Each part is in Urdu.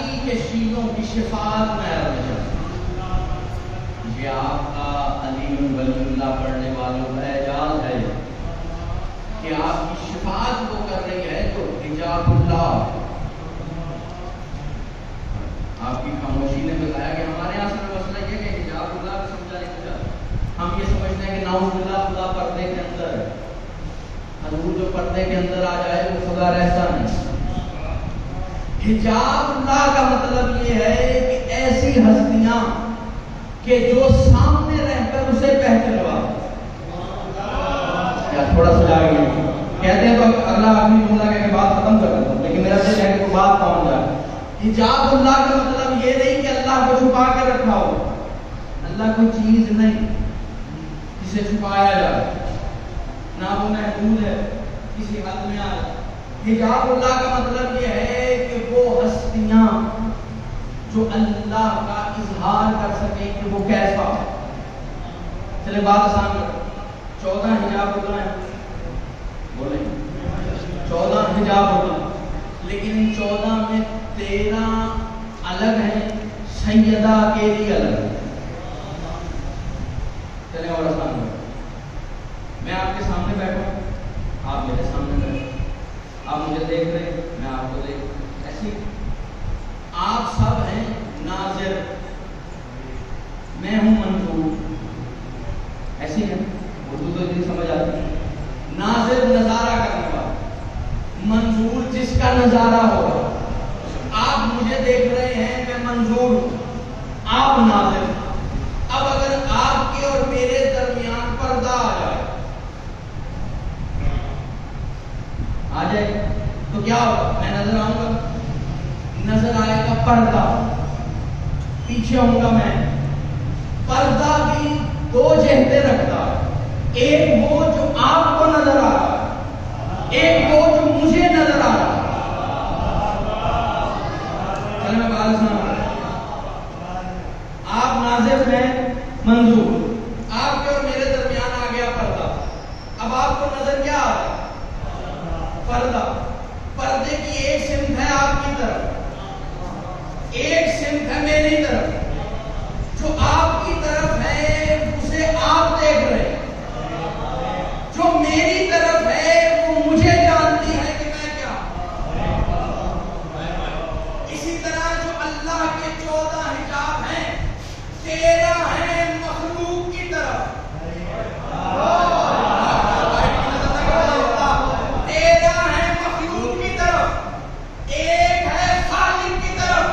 علی کے شیلوں کی شفاعت میں عرض ہے. یہ آپ کا علی ولی اللہ پڑھنے والوں کا اعجاز ہے کہ آپ کی شفاعت وہ کر رہی ہے جو حجاب اللہ. آپ کی خاموشی نے بتایا کہ ہمارے یہاں سے مسئلہ یہ کہ حجاب اللہ کو سمجھا نہیں جاتا. ہم یہ سمجھتے ہیں کہ نعوذ باللہ خدا پردے کے اندر ہے. حضور جو پردے کے اندر آ جائے وہ خدا رہتا نہیں. حجاب اللہ کا مطلب یہ ہے کہ ایسی ہستیاں کہ جو سامنے رہ کر اسے پہچانوا. کیا تھوڑا سا جا گیا کہتے ہیں تو اگلا آدمی جملہ کہہ کے بات ختم کر دیتا ہوں لیکن میرا دل ہے کہ وہ بات پہنچ جائے. حجاب اللہ کا مطلب یہ نہیں کہ اللہ کو چھپا کے رکھا ہو. اللہ کوئی چیز نہیں جسے چھپایا جائے, نہ وہ محدود ہے کسی حد میں آئے. حجاب اللہ کا مطلب یہ ہے کہ وہ ہستیاں جو اللہ کا اظہار کر سکیں کہ وہ کیسا. چلے بات آسان کرو. 14 حجاب ہوتا ہے, بولیں 14 حجاب ہوتا ہے, لیکن ان 14 میں 13 الگ ہیں, سیدہ اکیلی الگ ہے. چلیں اور آسان کرو. میں آپ کے سامنے بیٹھا ہوں, آپ میرے سامنے بیٹھے, آپ مجھے دیکھ رہے ہیں, میں آپ کو دیکھ رہا ہوں. ایسی آپ سب ہیں ناظر, میں ہوں منظور. ایسی ہے اردو تو اتنی سمجھ آتی ہے. ناظر نظارہ کرنے والا, منظور جس کا نظارہ ہوگا. آپ مجھے دیکھ رہے ہیں, میں منظور ہوں, آپ ناظر. اب اگر آپ کے اور میرے درمیان پردہ آ جائے تو کیا ہوگا؟ میں نظر آؤں گا, نظر آئے گا پردہ, پیچھے ہوں گا میں. پردہ بھی 2 جہتیں رکھتا ہے, ایک وہ جو آپ کو نظر آ رہا ہے, ایک وہ جو مجھے نظر آ رہا ہے. چل میں بات سنا, آپ ناظر میں منظور, آپ کے اور میرے درمیان آ گیا پردہ. اب آپ کو نظر کیا آ رہا ہے؟ پردہ. پردے کی ایک سمت ہے آپ کی طرف, ایک سمت ہے میری طرف. جو آپ کی طرف ہے اسے آپ دیکھ رہے ہیں, جو میری طرف ہے وہ مجھے جانتی ہے کہ میں کیا. اسی طرح جو اللہ کے 14 حجاب ہیں, 13 ہیں مخلوق کی طرف. 13 ہیں مخلوق کی طرف, ایک ہے خالق کی طرف.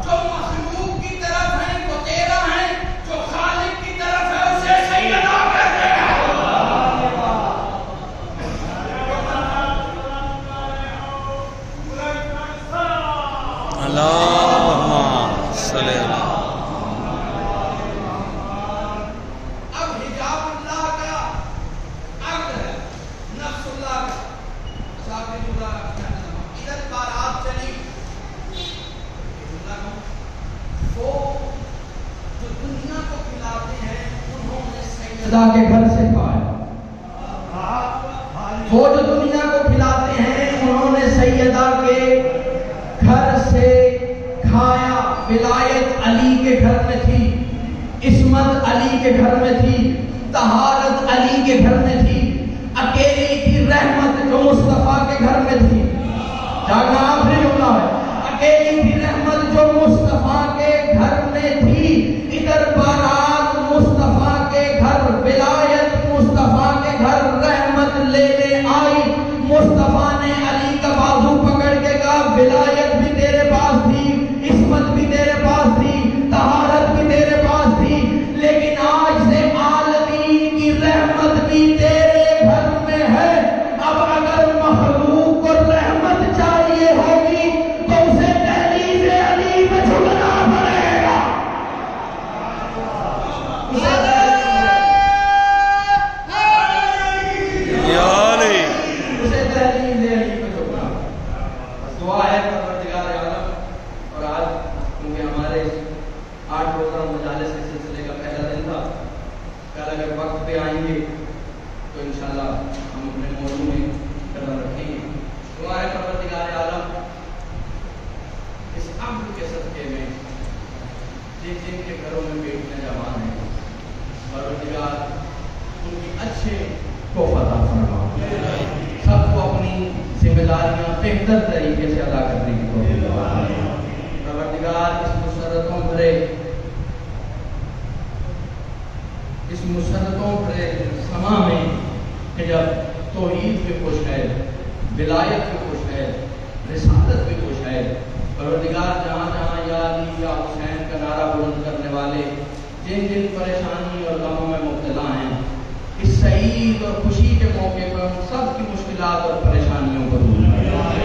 جو مخلوق کی طرف ہیں وہ 13 ہیں, جو خالق کی طرف ہے اسے سیدہ کہتے ہیں. اللہم صلی اللہ. اب حجاب اللہ کا عقد ہے, نفس اللہ کا. صاحب اللہ ادھر بارات چلی, وہ جو دنیا کو کھلاتے ہیں انہوں نے سیدہ کے گھر سے کھایا. وہ جو دنیا کو کھلاتے ہیں انہوں نے سیدہ کے گھر سے کھایا. ولایت علی کے گھر میں تھی, عصمت علی کے گھر میں تھی, طہارت علی کے گھر میں تھی. اکیلی تھی رحمت جو مصطفیٰ کے گھر میں تھی. جاگنا آخری جملہ ہے, اکیلی تھی رحمت جو مصطفیٰ کے گھر میں تھی. ادھر بارات مصطفیٰ کے گھر, ولایت مصطفیٰ کے گھر, رحمت لینے آئی. مصطفیٰ نے علی کا بازو پکڑ کے کہا ولایت بھی تیرے پاس تھی, عصمت بھی تیرے پاس تھی, طہارت بھی تیرے پاس تھی, لیکن آج سے عالمین کی رحمت بھی تیرے گھر میں ہے. اب اگر مخلوق کو رحمت چاہیے ہوگی تو اسے دہلیز علی میں جھکنا پڑے گا. اسے دہلیز علی میں جھکنا. دعا ہے پروردگار عالم. اور آج کیونکہ ہمارے 8 روزہ مجالس کے سلسلے کا پہلا دن تھا, کل اگر وقت پہ آئیں گے تو انشاءاللہ ہم اپنے موضوع میں قدم رکھیں گے. دعا ہے پروردگار عالم اس صبر کے صدقے میں جن کے گھروں میں بیٹیاں جوان ہیں پروردگار ان کی اچھے کو عطا فرما، سب کو اپنی ذمہ داریاں بہتر طریقے سے ادا کرنے کی توفیق عطا فرما۔ پروردگار اس مسرتوں بھرے سما میں کہ جب توحید پہ خوش ہے، ولایت پہ خوش ہے، رسالت پہ خوش ہے، پروردگار جہاں جہاں یا علی یا حسین کا نعرہ بلند کرنے والے جن جن پریشانی اور غموں میں مبتلا ہیں، اس سعید اور خوشی کے موقع پر سب کی مشکلات اور پریشانیوں کو دور